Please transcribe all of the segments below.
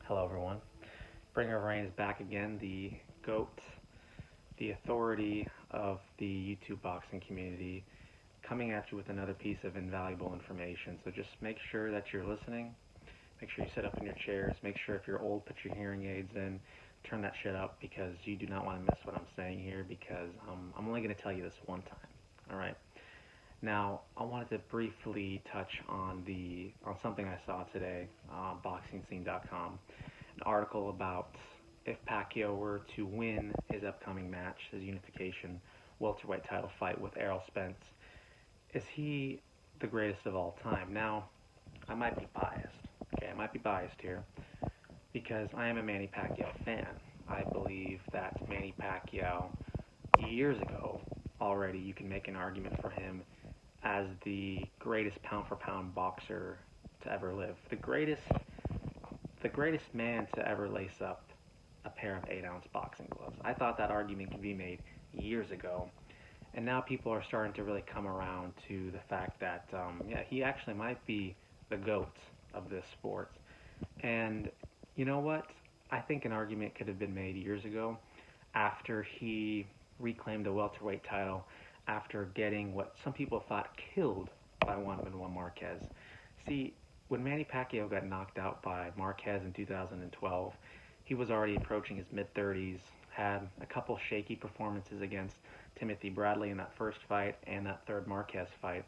Hello, everyone. Bringer of Rain is back again, the GOAT, the authority of the YouTube boxing community, coming at you with another piece of invaluable information. So just make sure that you're listening. Make sure you sit up in your chairs. Make sure if you're old, put your hearing aids in. Turn that shit up because you do not want to miss what I'm saying here because I'm only going to tell you this one time. All right. Now, I wanted to briefly touch on something I saw today on BoxingScene.com, an article about if Pacquiao were to win his upcoming match, his unification welterweight title fight with Errol Spence, is he the greatest of all time? Now, I might be biased. Okay, I might be biased here because I am a Manny Pacquiao fan. I believe that Manny Pacquiao, years ago already, you can make an argument for him as the greatest pound-for-pound boxer to ever live, the greatest man to ever lace up a pair of 8-ounce boxing gloves. I thought that argument could be made years ago, and now people are starting to really come around to the fact that, he actually might be the GOAT of this sport. And you know what? I think an argument could have been made years ago after he reclaimed the welterweight title after getting what some people thought killed by Juan Manuel Marquez. See, when Manny Pacquiao got knocked out by Marquez in 2012, he was already approaching his mid-30s, had a couple shaky performances against Timothy Bradley in that first fight and that third Marquez fight.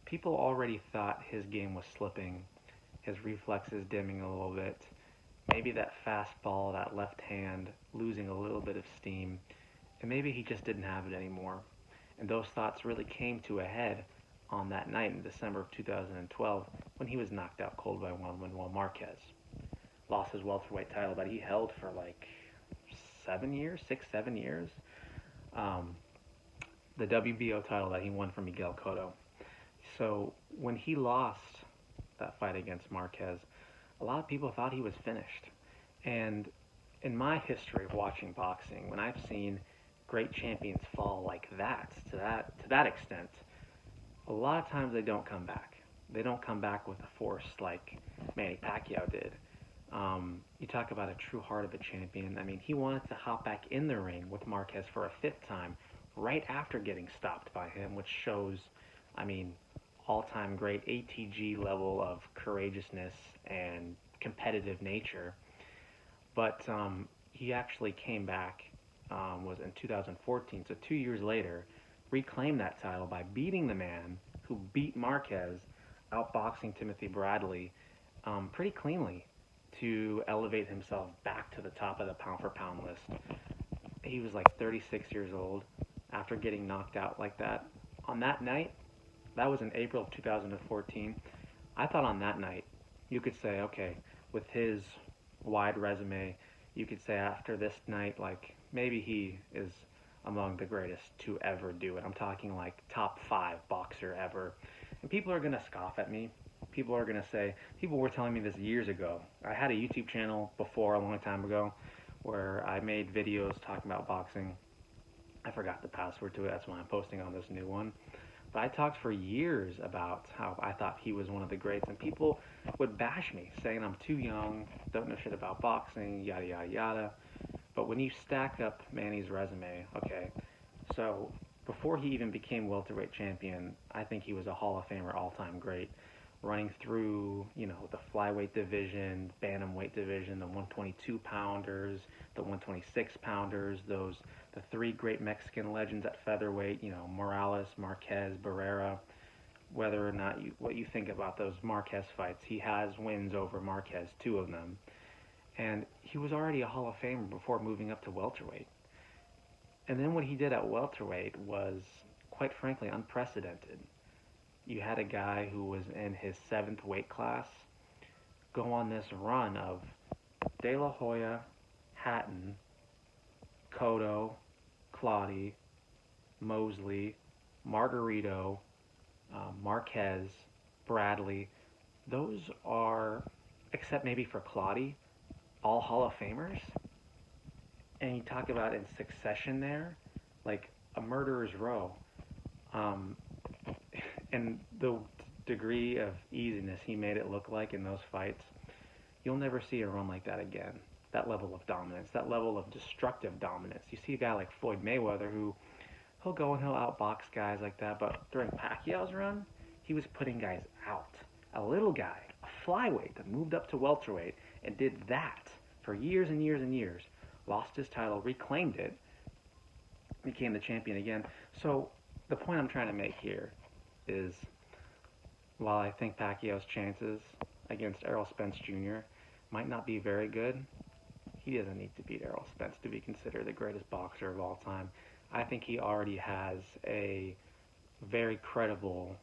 People already thought his game was slipping, his reflexes dimming a little bit, maybe that fastball, that left hand losing a little bit of steam, and maybe he just didn't have it anymore. And those thoughts really came to a head on that night in December of 2012 when he was knocked out cold by Juan Manuel Marquez. Lost his welterweight title that he held for like 7 years, 6, 7 years. The WBO title that he won from Miguel Cotto. So when he lost that fight against Marquez, a lot of people thought he was finished. And in my history of watching boxing, when I've seen great champions fall like that, to that extent, a lot of times they don't come back. They don't come back with a force like Manny Pacquiao did. You talk about a true heart of a champion. I mean, he wanted to hop back in the ring with Marquez for a fifth time right after getting stopped by him, which shows, I mean, all-time great ATG level of courageousness and competitive nature. But he actually came back, was in 2014, so 2 years later, reclaimed that title by beating the man who beat Marquez, outboxing Timothy Bradley pretty cleanly to elevate himself back to the top of the pound-for-pound list. He was like 36 years old after getting knocked out like that. On that night, that was in April of 2014, I thought on that night, you could say, okay, with his wide resume, you could say after this night, like, maybe he is among the greatest to ever do it. I'm talking like top 5 boxer ever. And people are going to scoff at me. People are going to say, people were telling me this years ago. I had a YouTube channel before, a long time ago, where I made videos talking about boxing. I forgot the password to it. That's why I'm posting on this new one. But I talked for years about how I thought he was one of the greats, and people would bash me, saying I'm too young, don't know shit about boxing, yada, yada, yada. But when you stack up Manny's resume, okay, so before he even became welterweight champion, I think he was a Hall of Famer, all-time great, running through, the flyweight division, bantamweight division, the 122-pounders, the 126-pounders, the 3 great Mexican legends at featherweight, Morales, Marquez, Barrera. Whether or not what you think about those Marquez fights, he has wins over Marquez, 2 of them. And he was already a Hall of Famer before moving up to welterweight. And then what he did at welterweight was, quite frankly, unprecedented. You had a guy who was in his 7th weight class go on this run of De La Hoya, Hatton, Cotto, Claudy, Mosley, Margarito, Marquez, Bradley. Those are, except maybe for Claudy, all Hall of Famers. And you talk about in succession there, like a murderer's row. And the degree of easiness he made it look like in those fights, You'll never see a run like that again. That level of dominance, that level of destructive dominance. You see a guy like Floyd Mayweather who he'll go and he'll outbox guys like that, but during Pacquiao's run, he was putting guys out. A little guy, a flyweight that moved up to welterweight and did that for years and years and years, lost his title, reclaimed it, became the champion again. So the point I'm trying to make here is while I think Pacquiao's chances against Errol Spence Jr. might not be very good, he doesn't need to beat Errol Spence to be considered the greatest boxer of all time. I think he already has a very credible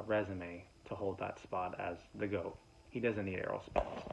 resume to hold that spot as the GOAT. He doesn't need Errol Spence.